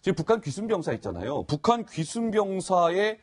지금 북한 귀순병사 있잖아요. 북한 귀순병사의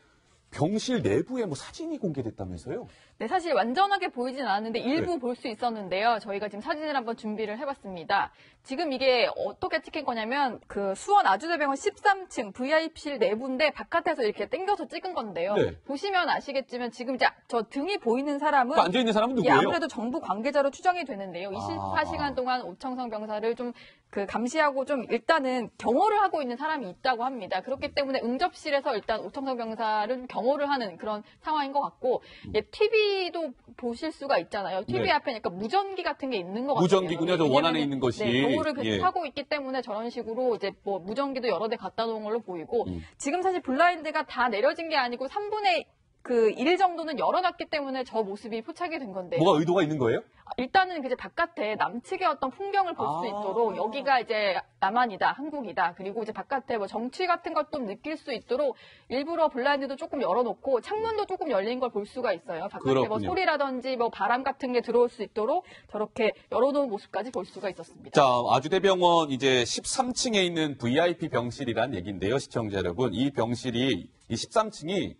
병실 내부에 뭐 사진이 공개됐다면서요? 네, 사실 완전하게 보이진 않았는데 일부 볼 수 있었는데요. 저희가 지금 사진을 한번 준비를 해봤습니다. 지금 이게 어떻게 찍힌 거냐면 그 수원 아주대병원 13층 VIP실 내부인데 바깥에서 이렇게 당겨서 찍은 건데요. 네. 보시면 아시겠지만 지금 이제 저 등이 보이는 사람은 그 앉아있는 사람은 누구예요? 아무래도 정부 관계자로 추정이 되는데요. 24시간 동안 오청성 병사를 좀 감시하고 좀 일단은 경호를 하고 있는 사람이 있다고 합니다. 그렇기 때문에 응접실에서 일단 오청성 병사를 좀 경호를 하는 그런 상황인 것 같고, TV도 보실 수가 있잖아요. TV 네. 앞에 그러니까 무전기 같은 게 있는 것 같아요. 무전기군요. 저 원안에 있는 것이. 네, 경호를 계속 예. 하고 있기 때문에 저런 식으로 이제 뭐 무전기도 여러 대 갖다 놓은 걸로 보이고, 지금 사실 블라인드가 다 내려진 게 아니고 3분의 1 정도는 열어놨기 때문에 저 모습이 포착이 된 건데요. 뭐가 의도가 있는 거예요? 일단은 이제 바깥에 남측의 어떤 풍경을 볼 수 있도록 여기가 이제 남한이다, 한국이다. 그리고 이제 바깥에 뭐 정치 같은 것도 느낄 수 있도록 일부러 블라인드도 조금 열어놓고 창문도 조금 열린 걸 볼 수가 있어요. 바깥에 뭐 그렇군요. 소리라든지 뭐 바람 같은 게 들어올 수 있도록 저렇게 열어놓은 모습까지 볼 수가 있었습니다. 자, 아주대병원 이제 13층에 있는 VIP 병실이란 얘기인데요, 시청자 여러분. 이 병실이, 이 13층이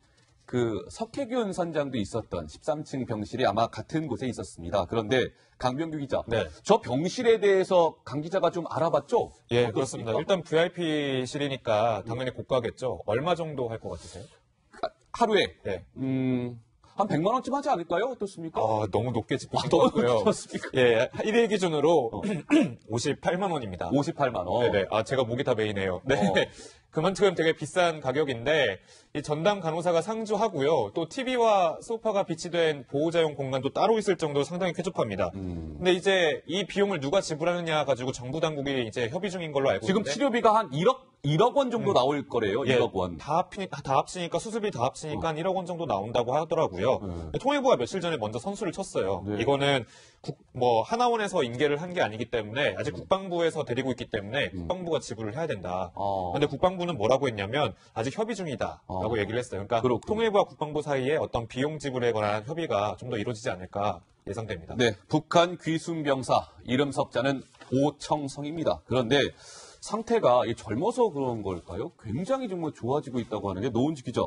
그 석혜균 선장도 있었던 13층 병실이 아마 같은 곳에 있었습니다. 그런데 강병규 기자, 네. 저 병실에 대해서 강 기자가 좀 알아봤죠? 예, 어떻습니까? 그렇습니다. 일단 VIP실이니까 당연히 고가겠죠. 얼마 정도 할 것 같으세요? 하루에 네. 한 100만 원쯤 하지 않을까요? 어떻습니까? 너무 높게 짚으신 너무 것 같고요. 높습니까? 예, 1일 기준으로 58만 원입니다. 58만 원. 네네. 제가 목이 다 메이네요. 네. 그만큼 되게 비싼 가격인데, 이 전담 간호사가 상주하고요. 또 TV와 소파가 비치된 보호자용 공간도 따로 있을 정도로 상당히 쾌적합니다. 근데 이제 이 비용을 누가 지불하느냐 가지고 정부 당국이 이제 협의 중인 걸로 알고 지금 있는데. 치료비가 한 1억 원 정도 나올 거래요. 예, 1억 원. 다 합치니까 수술비 다 합치니까 한 1억 원 정도 나온다고 하더라고요. 통일부가 며칠 전에 먼저 선수를 쳤어요. 네. 이거는 하나원에서 인계를 한 게 아니기 때문에 아직 국방부에서 데리고 있기 때문에 국방부가 지불을 해야 된다. 그런데 국방부는 뭐라고 했냐면 아직 협의 중이다라고 얘기를 했어요. 그러니까 그렇군요. 통일부와 국방부 사이에 어떤 비용 지불에 관한 협의가 좀 더 이루어지지 않을까 예상됩니다. 네, 북한 귀순병사 이름 석자는 오청성입니다. 그런데 상태가 젊어서 그런 걸까요? 굉장히 정말 좋아지고 있다고 하는 게 노은지 기자.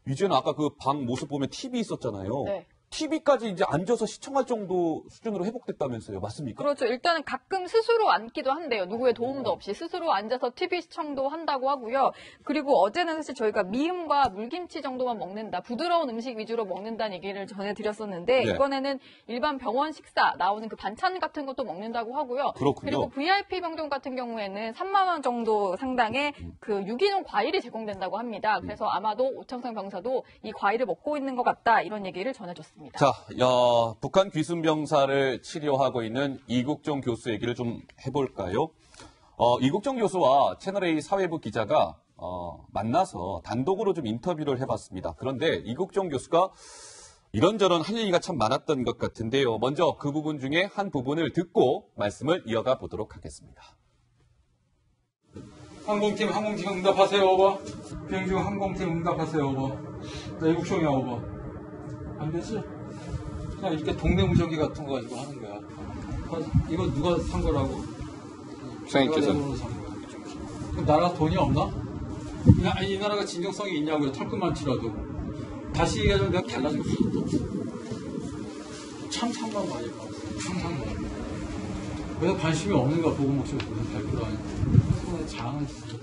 이제는 아까 그 방 모습 보면 TV 있었잖아요. 네. TV까지 이제 앉아서 시청할 정도 수준으로 회복됐다면서요. 맞습니까? 그렇죠. 일단은 가끔 스스로 앉기도 한대요. 누구의 도움도 없이 스스로 앉아서 TV 시청도 한다고 하고요. 그리고 어제는 사실 저희가 미음과 물김치 정도만 먹는다, 부드러운 음식 위주로 먹는다는 얘기를 전해드렸었는데, 네. 이번에는 일반 병원 식사 나오는 그 반찬 같은 것도 먹는다고 하고요. 그렇군요. 그리고 VIP 병동 같은 경우에는 3만 원 정도 상당의 그 유기농 과일이 제공된다고 합니다. 그래서 아마도 오청성 병사도 이 과일을 먹고 있는 것 같다, 이런 얘기를 전해줬습니다. 자, 북한 귀순병사를 치료하고 있는 이국종 교수 얘기를 좀 해볼까요? 이국종 교수와 채널A 사회부 기자가 만나서 단독으로 좀 인터뷰를 해봤습니다. 그런데 이국종 교수가 이런저런 할 얘기가 참 많았던 것 같은데요. 먼저 그 부분 중에 한 부분을 듣고 말씀을 이어가 보도록 하겠습니다. 항공팀 응답하세요, 오버. 비행 중 항공팀 응답하세요, 오버. 나 이국종이야, 오버. 안 되지? 그냥 이렇게 동네 무전기 같은 거 가지고 하는 거야. 이거 누가 산 거라고? 부장님께서. 내가 산 거야. 그럼 나라 돈이 없나? 그냥 이 나라가 진정성이 있냐고요. 털끝만 치라도. 다시 얘기하자면 내가 달라진 게 없어. 참만 많이 봤어. 참만. 왜 관심이 없는가 보고 목소리 보는 별거 아니고. 손에 장을 쓰지.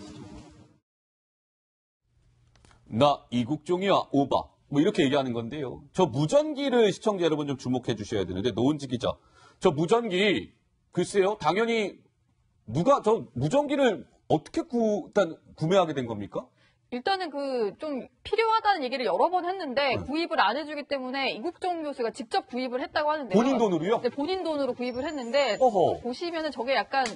나 이국종이야, 오바. 뭐 이렇게 얘기하는 건데요. 저 무전기를 시청자 여러분 좀 주목해 주셔야 되는데, 노은지 기자. 저 무전기, 글쎄요, 당연히 누가 저 무전기를 어떻게 일단 구매하게 된 겁니까? 일단은 좀 필요하다는 얘기를 여러 번 했는데 구입을 안 해주기 때문에 이국종 교수가 직접 구입을 했다고 하는데요. 본인 돈으로요? 네, 본인 돈으로 구입을 했는데 어허. 보시면은 저게 약간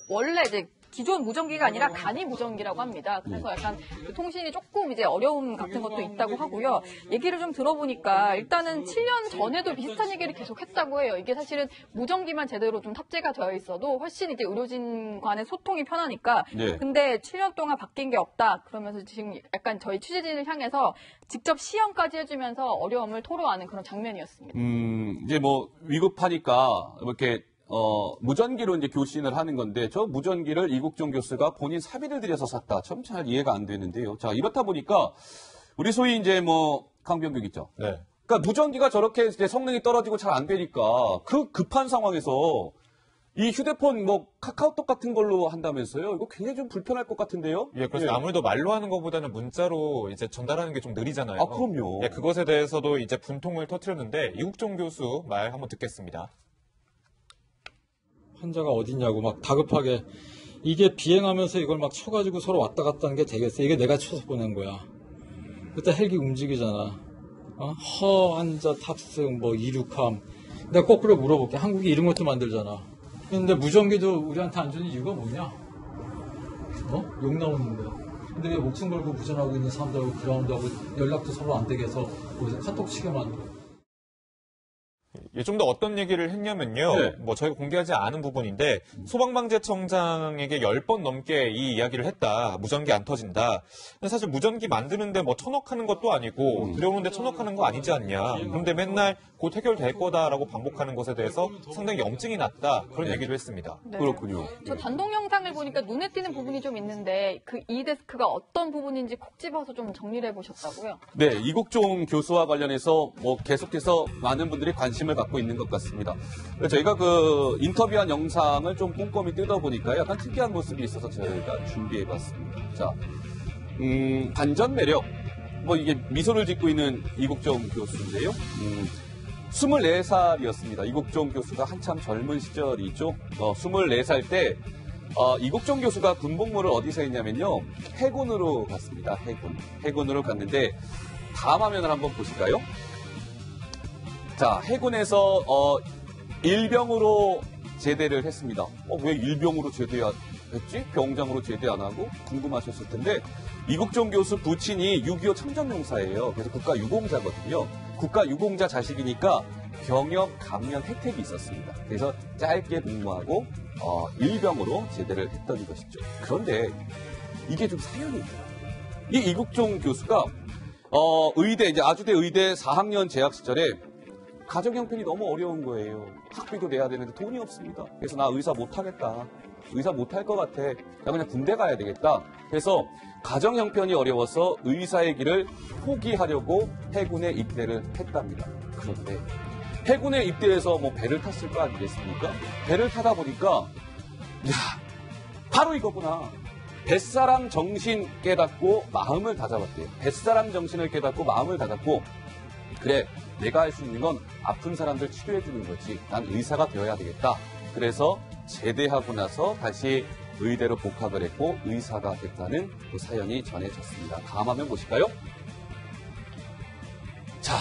원래 이제 기존 무전기가 아니라 간이 무전기라고 합니다. 그래서 약간 그 통신이 조금 이제 어려움 같은 것도 있다고 하고요. 얘기를 좀 들어보니까 일단은 7년 전에도 비슷한 얘기를 계속 했다고 해요. 이게 사실은 무전기만 제대로 좀 탑재가 되어 있어도 훨씬 이제 의료진 간의 소통이 편하니까. 네. 근데 7년 동안 바뀐 게 없다. 그러면서 지금 약간 저희 취재진을 향해서 직접 시연까지 해주면서 어려움을 토로하는 그런 장면이었습니다. 이제 뭐 위급하니까 이렇게 무전기로 이제 교신을 하는 건데, 저 무전기를 이국종 교수가 본인 사비를 들여서 샀다. 참 잘 이해가 안 되는데요. 자, 이렇다 보니까, 우리 소위 이제 강병규 있죠. 네. 그러니까 무전기가 저렇게 이제 성능이 떨어지고 잘 안 되니까, 그 급한 상황에서, 이 휴대폰 카카오톡 같은 걸로 한다면서요? 이거 굉장히 좀 불편할 것 같은데요? 예, 그래서 예. 아무래도 말로 하는 것보다는 문자로 이제 전달하는 게 좀 느리잖아요. 아, 그럼요. 예, 그것에 대해서도 이제 분통을 터뜨렸는데 이국종 교수 말 한번 듣겠습니다. 환자가 어딨냐고 막 다급하게 이게 비행하면서 이걸 막 쳐가지고 서로 왔다 갔다 하는 게 되겠어. 이게 내가 쳐서 보낸 거야. 그때 헬기 움직이잖아. 허환자 탑승 이륙함. 내가 거꾸로 물어볼게. 한국이 이런 것도 만들잖아. 근데 무전기도 우리한테 안 주는 이유가 뭐냐? 욕 나오는데. 근데 왜 목숨 걸고 무전하고 있는 사람들하고 그라운드하고 연락도 서로 안 되게 해서 거기서 카톡 치게 만들어. 예, 좀 더 어떤 얘기를 했냐면요. 네. 저희가 공개하지 않은 부분인데 소방방재청장에게 10번 넘게 이 이야기를 했다. 무전기 안 터진다. 근데 사실 무전기 만드는데 1,000억 하는 것도 아니고 들여오는데 1,000억 하는 거 아니지 않냐. 그런데 맨날 곧 해결될 거다라고 반복하는 것에 대해서 상당히 염증이 났다. 그런 얘기도 했습니다. 네. 그렇군요. 저 단독 영상을 보니까 눈에 띄는 부분이 좀 있는데 그 이데스크가 어떤 부분인지 콕 집어서 좀 정리를 해보셨다고요? 네, 이국종 교수와 관련해서 계속해서 많은 분들이 관심을 갖고 있는 것 같습니다. 저희가 그 인터뷰한 영상을 좀 꼼꼼히 뜯어보니까 약간 특이한 모습이 있어서 저희가 준비해봤습니다. 자, 반전 매력. 이게 미소를 짓고 있는 이국종 교수인데요. 24살이었습니다. 이국종 교수가 한참 젊은 시절이죠. 24살 때 이국종 교수가 군복무를 어디서 했냐면요. 해군으로 갔습니다. 해군으로 갔는데 다음 화면을 한번 보실까요? 자, 해군에서 일병으로 제대를 했습니다. 왜 일병으로 제대했지? 병장으로 제대 안 하고 궁금하셨을 텐데 이국종 교수 부친이 6.25 참전용사예요. 그래서 국가유공자거든요. 국가유공자 자식이니까 병역 감면 혜택이 있었습니다. 그래서 짧게 복무하고 일병으로 제대를 했던 것이죠. 그런데 이게 좀 사연이 있어요. 이 이국종 교수가 의대 이제 아주대 의대 4학년 재학 시절에 가정 형편이 너무 어려운 거예요. 학비도 내야 되는데 돈이 없습니다. 그래서 나 의사 못하겠다. 의사 못할 것 같아. 나 그냥 군대 가야 되겠다. 그래서 가정 형편이 어려워서 의사의 길을 포기하려고 해군에 입대를 했답니다. 그런데 해군에 입대해서 배를 탔을 거 아니겠습니까? 배를 타다 보니까 바로 이거구나. 뱃사람 정신 깨닫고 마음을 다잡았대요. 뱃사람 정신을 깨닫고 마음을 다잡고 그래, 내가 할 수 있는 건 아픈 사람들 치료해주는 거지. 난 의사가 되어야 되겠다. 그래서 제대하고 나서 다시 의대로 복학을 했고 의사가 됐다는 그 사연이 전해졌습니다. 다음 화면 보실까요? 자,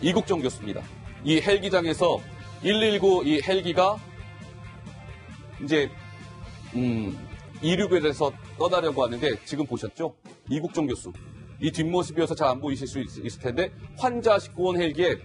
이국종 교수입니다. 이 헬기장에서 119 이 헬기가 이제 이륙을 해서 떠나려고 하는데 지금 보셨죠? 이국종 교수. 이 뒷모습이어서 잘 안 보이실 수 있을 텐데 환자 싣고 온 헬기에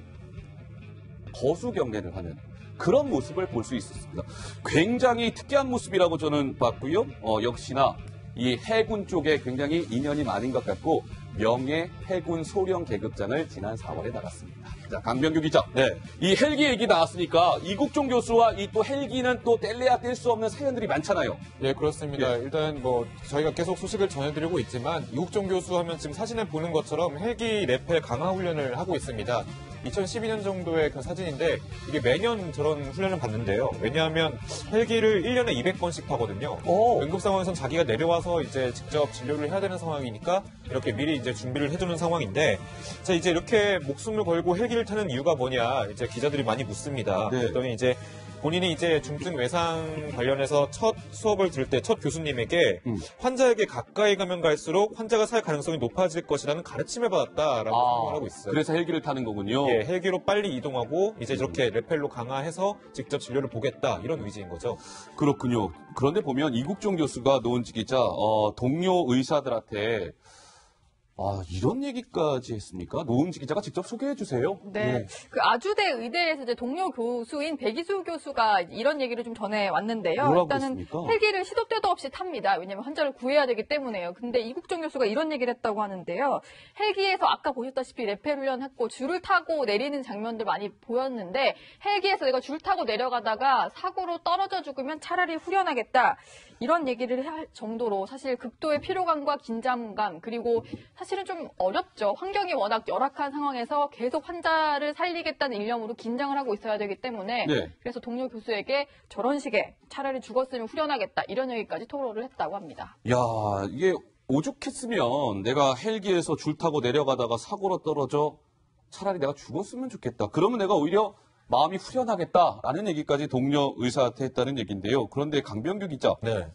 거수 경례를 하는 그런 모습을 볼 수 있었습니다. 굉장히 특이한 모습이라고 저는 봤고요. 역시나 이 해군 쪽에 굉장히 인연이 많은 것 같고 명예 해군 소령 계급장을 지난 4월에 나갔습니다. 자, 강병규 기자. 네. 이 헬기 얘기 나왔으니까 이국종 교수와 이 또 헬기는 또 뗄래야 뗄 수 없는 사연들이 많잖아요. 예, 그렇습니다. 일단 저희가 계속 소식을 전해드리고 있지만 이국종 교수 하면 지금 사진을 보는 것처럼 헬기 레펠 강화 훈련을 하고 있습니다. 2012년 정도의 그 사진인데 이게 매년 저런 훈련을 받는데요. 왜냐하면 헬기를 1년에 200번씩 타거든요. 응급 상황에선 자기가 내려와서 이제 직접 진료를 해야 되는 상황이니까 이렇게 미리 이제 준비를 해두는 상황인데 자, 이제 이렇게 목숨을 걸고 헬기를 타는 이유가 뭐냐 이제 기자들이 많이 묻습니다. 네. 그랬더니 이제 본인이 이제 중증 외상 관련해서 첫 수업을 들을 때 첫 교수님에게 환자에게 가까이 가면 갈수록 환자가 살 가능성이 높아질 것이라는 가르침을 받았다라고 설명을 하고 있어요. 그래서 헬기를 타는 거군요. 예, 헬기로 빨리 이동하고 이제 이렇게 레펠로 강화해서 직접 진료를 보겠다 이런 의지인 거죠. 그렇군요. 그런데 보면 이국종 교수가 노은지 기자 동료 의사들한테 아, 이런 얘기까지 했습니까? 노은지 기자가 직접 소개해 주세요. 네. 그 아주대 의대에서 이제 동료 교수인 백이수 교수가 이런 얘기를 좀 전해 왔는데요. 뭐라고 일단은 했습니까? 헬기를 시도 때도 없이 탑니다. 왜냐하면 환자를 구해야 되기 때문에요. 근데 이국정 교수가 이런 얘기를 했다고 하는데요. 헬기에서 아까 보셨다시피 레펠 훈련했고 줄을 타고 내리는 장면들 많이 보였는데 헬기에서 내가 줄 타고 내려가다가 사고로 떨어져 죽으면 차라리 후련하겠다. 이런 얘기를 할 정도로 사실 극도의 피로감과 긴장감 그리고 사실은 좀 어렵죠. 환경이 워낙 열악한 상황에서 계속 환자를 살리겠다는 일념으로 긴장을 하고 있어야 되기 때문에 네. 그래서 동료 교수에게 저런 식의 차라리 죽었으면 후련하겠다 이런 얘기까지 토로를 했다고 합니다. 야, 이게 오죽했으면 내가 헬기에서 줄 타고 내려가다가 사고로 떨어져 차라리 내가 죽었으면 좋겠다. 그러면 내가 오히려 마음이 후련하겠다라는 얘기까지 동료 의사한테 했다는 얘기인데요. 그런데 강병규 기자, 네.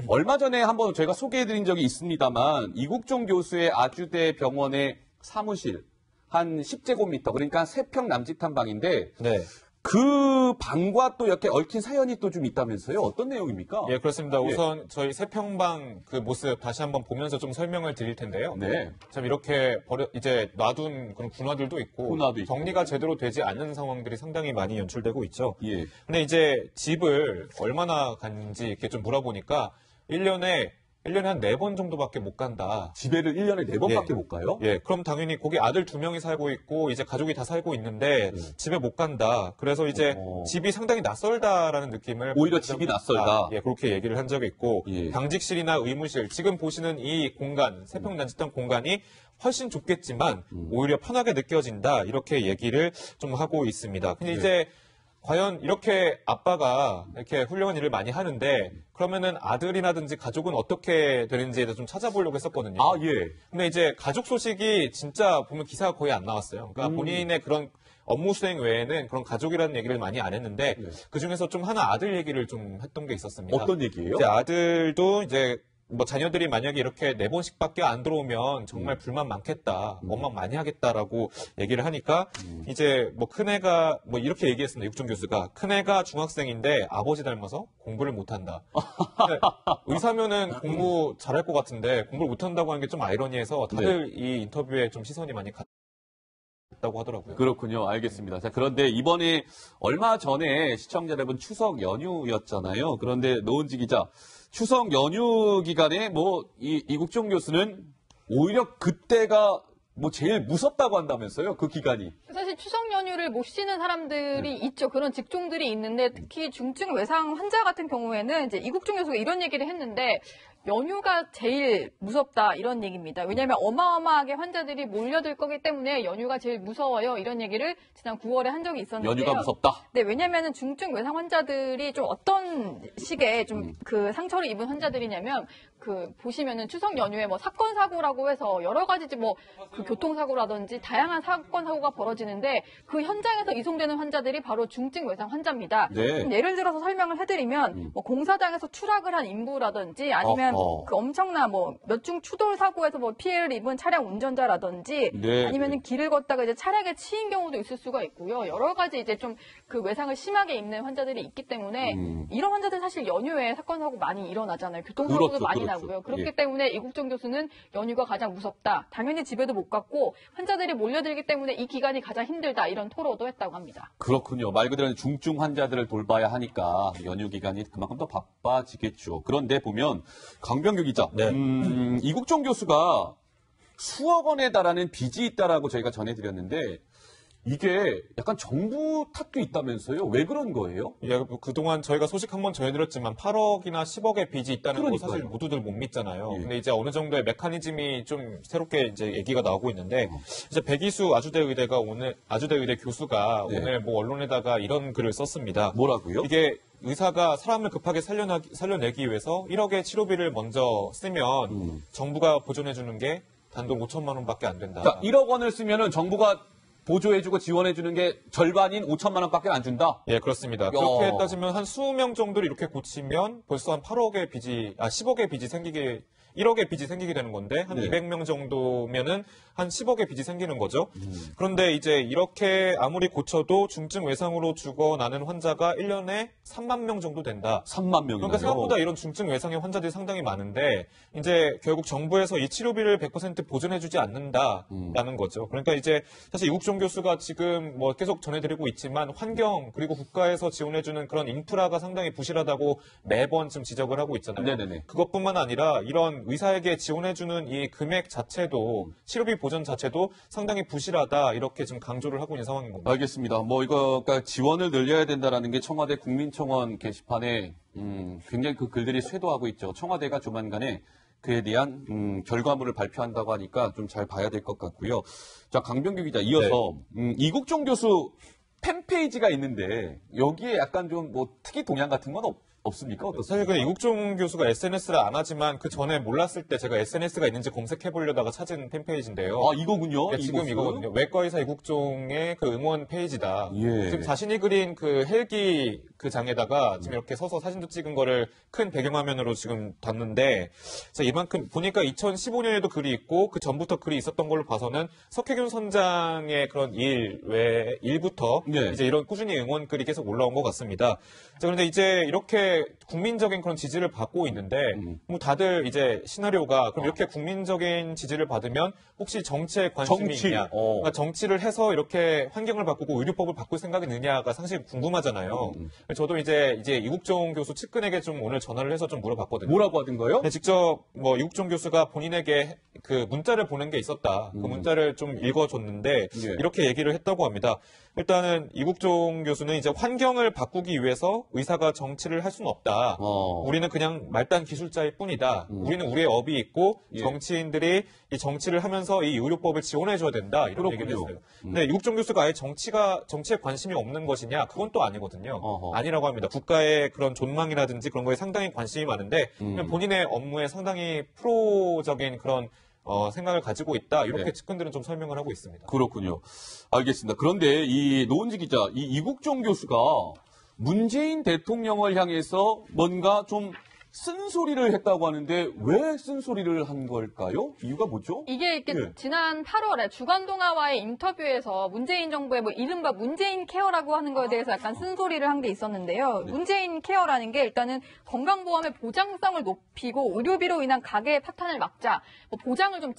얼마 전에 한번 저희가 소개해드린 적이 있습니다만 이국종 교수의 아주대 병원의 사무실 한 10제곱미터, 그러니까 3평 남짓한 방인데 네. 그 방과 또 이렇게 얽힌 사연이 또 좀 있다면서요? 어떤 내용입니까? 예, 그렇습니다. 우선 저희 세평방 그 모습 다시 한번 보면서 좀 설명을 드릴 텐데요. 네. 참 이렇게 이제 놔둔 그런 군화들도 있고, 군화도 있고. 정리가 제대로 되지 않는 상황들이 상당히 많이 연출되고 있죠. 예. 근데 이제 집을 얼마나 간지 이렇게 좀 물어보니까 1년에 한 4번 정도밖에 못 간다. 집에를 1년에 4번밖에 예. 못 가요? 예, 그럼 당연히 거기 아들 2명이 살고 있고 이제 가족이 다 살고 있는데 집에 못 간다. 그래서 이제 집이 상당히 낯설다라는 느낌을 오히려 받은 적이 집이 낯설다. 있다. 예, 그렇게 얘기를 한 적이 있고 예. 당직실이나 의무실 지금 보시는 이 공간 세평 남짓한 공간이 훨씬 좁겠지만 오히려 편하게 느껴진다. 이렇게 얘기를 좀 하고 있습니다. 근데 이제 과연 이렇게 아빠가 이렇게 훌륭한 일을 많이 하는데 그러면은 아들이라든지 가족은 어떻게 되는지에 대해서 좀 찾아보려고 했었거든요. 아, 예. 근데 이제 가족 소식이 진짜 보면 기사가 거의 안 나왔어요. 그러니까 본인의 그런 업무 수행 외에는 그런 가족이라는 얘기를 많이 안 했는데 그 중에서 좀 하나 아들 얘기를 좀 했던 게 있었습니다. 어떤 얘기예요? 이제 아들도 이제 뭐 자녀들이 만약에 이렇게 4번씩밖에 안 들어오면 정말 불만 많겠다, 원망 많이 하겠다라고 얘기를 하니까 이제 뭐 큰애가 뭐 이렇게 얘기했습니다. 육종 교수가 큰애가 중학생인데 아버지 닮아서 공부를 못한다. 근데 의사면은 공부 잘할 것 같은데 공부를 못한다고 하는 게 좀 아이러니해서 다들 이 인터뷰에 좀 시선이 많이 갔다고 하더라고요. 그렇군요. 알겠습니다. 자, 그런데 이번에 얼마 전에 시청자 여러분 추석 연휴였잖아요. 그런데 노은지 기자, 추석 연휴 기간에 이국종 교수는 오히려 그때가 제일 무섭다고 한다면서요? 그 기간이. 사실 추석 연휴를 못 쉬는 사람들이 있죠. 그런 직종들이 있는데 특히 중증 외상 환자 같은 경우에는 이제 이국종 교수가 이런 얘기를 했는데 연휴가 제일 무섭다 이런 얘기입니다. 왜냐하면 어마어마하게 환자들이 몰려들 거기 때문에 연휴가 제일 무서워요. 이런 얘기를 지난 9월에 한 적이 있었는데요. 연휴가 무섭다. 네, 왜냐하면 중증 외상 환자들이 좀 어떤 식의 좀 그 상처를 입은 환자들이냐면 그 보시면은 추석 연휴에 뭐 사건 사고라고 해서 여러 가지 그 교통사고라든지 다양한 사건 사고가 벌어지는데 그 현장에서 이송되는 환자들이 바로 중증 외상 환자입니다. 네. 예를 들어서 설명을 해드리면 뭐 공사장에서 추락을 한 인부라든지 아니면 그 엄청난 몇 중 추돌 사고에서 피해를 입은 차량 운전자라든지 네. 아니면 길을 걷다가 이제 차량에 치인 경우도 있을 수가 있고요. 여러 가지 이제 좀 그 외상을 심하게 입는 환자들이 있기 때문에 이런 환자들 사실 연휴에 사건 사고 많이 일어나잖아요. 교통사고도 그렇죠, 많이 그렇죠. 나고요. 그렇기 예. 때문에 이국정 교수는 연휴가 가장 무섭다. 당연히 집에도 못 갔고 환자들이 몰려들기 때문에 이 기간이 가장 힘들다. 이런 토로도 했다고 합니다. 그렇군요. 말 그대로 중증 환자들을 돌봐야 하니까 연휴 기간이 그만큼 더 바빠지겠죠. 그런데 보면 강병규 기자, 이국종 교수가 수억 원에 달하는 빚이 있다라고 저희가 전해드렸는데 이게 약간 정부 탓도 있다면서요? 왜 그런 거예요? 예, 그동안 저희가 소식 한번 전해드렸지만 8억이나 10억의 빚이 있다는 거 그러니까요. 사실 모두들 못 믿잖아요. 예. 근데 이제 어느 정도의 메커니즘이 좀 새롭게 이제 얘기가 나오고 있는데 이제 백이수 아주대 의대 교수가 네. 오늘 언론에다가 이런 글을 썼습니다. 뭐라고요? 이게 의사가 사람을 급하게 살려내기 위해서 1억의 치료비를 먼저 쓰면 정부가 보존해주는 게 단돈 5천만 원밖에 안 된다. 자, 1억 원을 쓰면은 정부가 보조해주고 지원해주는 게 절반인 5천만 원밖에 안 준다? 예, 그렇습니다. 그렇게 따지면 한 20명 정도를 이렇게 고치면 벌써 한 10억의 빚이 생기게 1억의 빚이 생기게 되는 건데 한 200명 정도면은 한 10억의 빚이 생기는 거죠. 그런데 이제 이렇게 아무리 고쳐도 중증 외상으로 죽어나는 환자가 1년에 3만 명 정도 된다. 3만 명이요. 그러니까 생각보다 이런 중증 외상의 환자들이 상당히 많은데 이제 결국 정부에서 이 치료비를 100% 보전해주지 않는다라는 거죠. 그러니까 이제 사실 이국종 교수가 지금 뭐 계속 전해드리고 있지만 환경 그리고 국가에서 지원해주는 그런 인프라가 상당히 부실하다고 매번 지금 지적을 하고 있잖아요. 네네네. 그것뿐만 아니라 이런 의사에게 지원해주는 이 금액 자체도 치료비 보전 자체도 상당히 부실하다 이렇게 지금 강조를 하고 있는 상황인 겁니다. 알겠습니다. 뭐 이거 그러니까 지원을 늘려야 된다라는 게 청와대 국민청원 게시판에 굉장히 그 글들이 쇄도하고 있죠. 청와대가 조만간에 그에 대한 결과물을 발표한다고 하니까 좀 잘 봐야 될 것 같고요. 자, 강병규 기자 이어서 이국종 교수 팬페이지가 있는데 여기에 약간 좀 뭐 특이 동향 같은 건 없습니까? 어떻습니까? 사실 그 이국종 교수가 SNS를 안 하지만 그 전에 몰랐을 때 제가 SNS가 있는지 검색해 보려다가 찾은 팬페이지인데요. 아, 이거군요. 네, 지금 이거거든요. 외과의사 이국종의 그 응원 페이지다. 예. 지금 자신이 그린 그 헬기 그 장에다가 지금 이렇게 서서 사진도 찍은 거를 큰 배경화면으로 지금 뒀는데, 자, 이만큼 보니까 2015년에도 글이 있고 그 전부터 글이 있었던 걸로 봐서는 석혜균 선장의 그런 일부터 네. 이제 이런 꾸준히 응원 글이 계속 올라온 것 같습니다. 자, 그런데 이제 이렇게 국민적인 그런 지지를 받고 있는데, 뭐 다들 이제 시나리오가 그럼 이렇게 국민적인 지지를 받으면 혹시 정치에 관심이 있냐? 그러니까 정치를 해서 이렇게 환경을 바꾸고 의료법을 바꿀 생각이 있느냐가 사실 궁금하잖아요. 저도 이제 이국종 교수 측근에게 좀 오늘 전화를 해서 좀 물어봤거든요. 뭐라고 하던가요? 네, 직접 뭐 이국종 교수가 본인에게 그 문자를 보낸 게 있었다. 그 문자를 좀 읽어줬는데 예. 이렇게 얘기를 했다고 합니다. 일단은 이국종 교수는 이제 환경을 바꾸기 위해서 의사가 정치를 할 수는 없다. 우리는 그냥 말단 기술자일 뿐이다. 우리는 우리의 업이 있고 예. 정치인들이 이 정치를 하면서 이 의료법을 지원해줘야 된다. 이런 그렇군요. 얘기를 했어요. 근데 이국종 교수가 아예 정치에 관심이 없는 것이냐? 그건 또 아니거든요. 아니라고 합니다. 국가의 그런 존망이라든지 그런 거에 상당히 관심이 많은데 그냥 본인의 업무에 상당히 프로적인 그런 생각을 가지고 있다. 이렇게 네. 측근들은 좀 설명을 하고 있습니다. 그렇군요. 알겠습니다. 그런데 이 노은지 기자, 이 이국종 교수가 문재인 대통령을 향해서 뭔가 좀 쓴소리를 했다고 하는데 왜 쓴소리를 한 걸까요? 이유가 뭐죠? 이게 이렇게 네. 지난 8월에 주간동아와의 인터뷰에서 문재인 정부의 뭐 이른바 문재인 케어라고 하는 거에 대해서 약간 쓴소리를 한 게 있었는데요. 네. 문재인 케어라는 게 일단은 건강보험의 보장성을 높이고 의료비로 인한 가계 파탄을 막자, 뭐 보장을 좀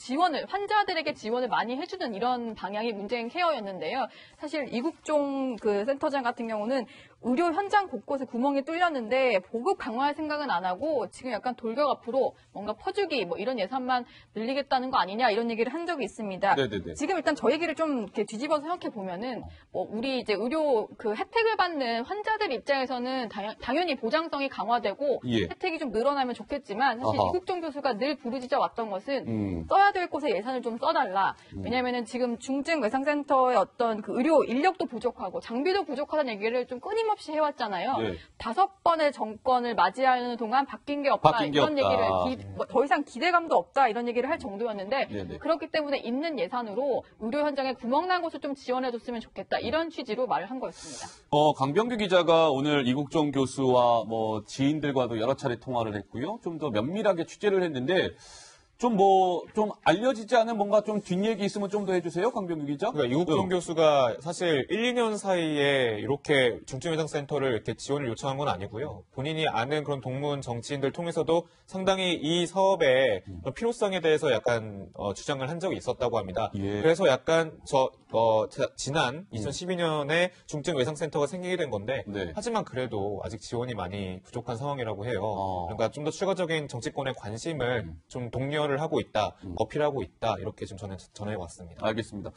환자들에게 지원을 많이 해주는 이런 방향이 문재인 케어였는데요. 사실 이국종 그 센터장 같은 경우는 의료 현장 곳곳에 구멍이 뚫렸는데 보급 강화할 생각은 안 하고 지금 약간 돌격 앞으로 뭔가 퍼주기 뭐 이런 예산만 늘리겠다는 거 아니냐 이런 얘기를 한 적이 있습니다. 네네네. 지금 일단 저 얘기를 좀 이렇게 뒤집어서 생각해 보면은 뭐 우리 이제 의료 그 혜택을 받는 환자들 입장에서는 당연히 보장성이 강화되고 예. 혜택이 좀 늘어나면 좋겠지만 사실 아하. 이국종 교수가 늘 부르짖어 왔던 것은 써야 될 곳에 예산을 좀 써달라. 왜냐면은 지금 중증 외상센터의 어떤 그 의료 인력도 부족하고 장비도 부족하다는 얘기를 좀 끊임없이 해왔잖아요. 네. 5번의 정권을 맞이하는 동안 바뀐 게 없다. 이런 얘기를 더 이상 기대감도 없다. 이런 얘기를 할 정도였는데 네네. 그렇기 때문에 있는 예산으로 의료 현장에 구멍난 곳을 좀 지원해줬으면 좋겠다. 이런 취지로 말을 한 거였습니다. 강병규 기자가 오늘 이국종 교수와 뭐 지인들과도 여러 차례 통화를 했고요. 좀 더 면밀하게 취재를 했는데 좀 알려지지 않은 뭔가 좀 뒷얘기 있으면 좀 더 해주세요, 강병규 기자. 그러니까 이국종 교수가 사실 1, 2년 사이에 이렇게 중증외상센터를 이렇게 지원을 요청한 건 아니고요. 본인이 아는 그런 동문 정치인들 통해서도 상당히 이 사업의 필요성에 대해서 약간 주장을 한 적이 있었다고 합니다. 예. 그래서 약간 지난 2012년에 중증외상센터가 생기게 된 건데 네. 하지만 그래도 아직 지원이 많이 부족한 상황이라고 해요. 그러니까 좀 더 추가적인 정치권의 관심을 좀 독려를 하고 있다, 어필하고 있다 이렇게 좀 전해왔습니다. 알겠습니다.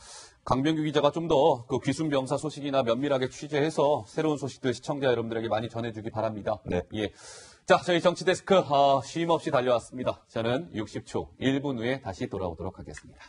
강병규 기자가 좀 더 그 귀순병사 소식이나 면밀하게 취재해서 새로운 소식들 시청자 여러분들에게 많이 전해주기 바랍니다. 네. 예. 자, 저희 정치데스크 쉼 없이 달려왔습니다. 저는 60초 1분 후에 다시 돌아오도록 하겠습니다.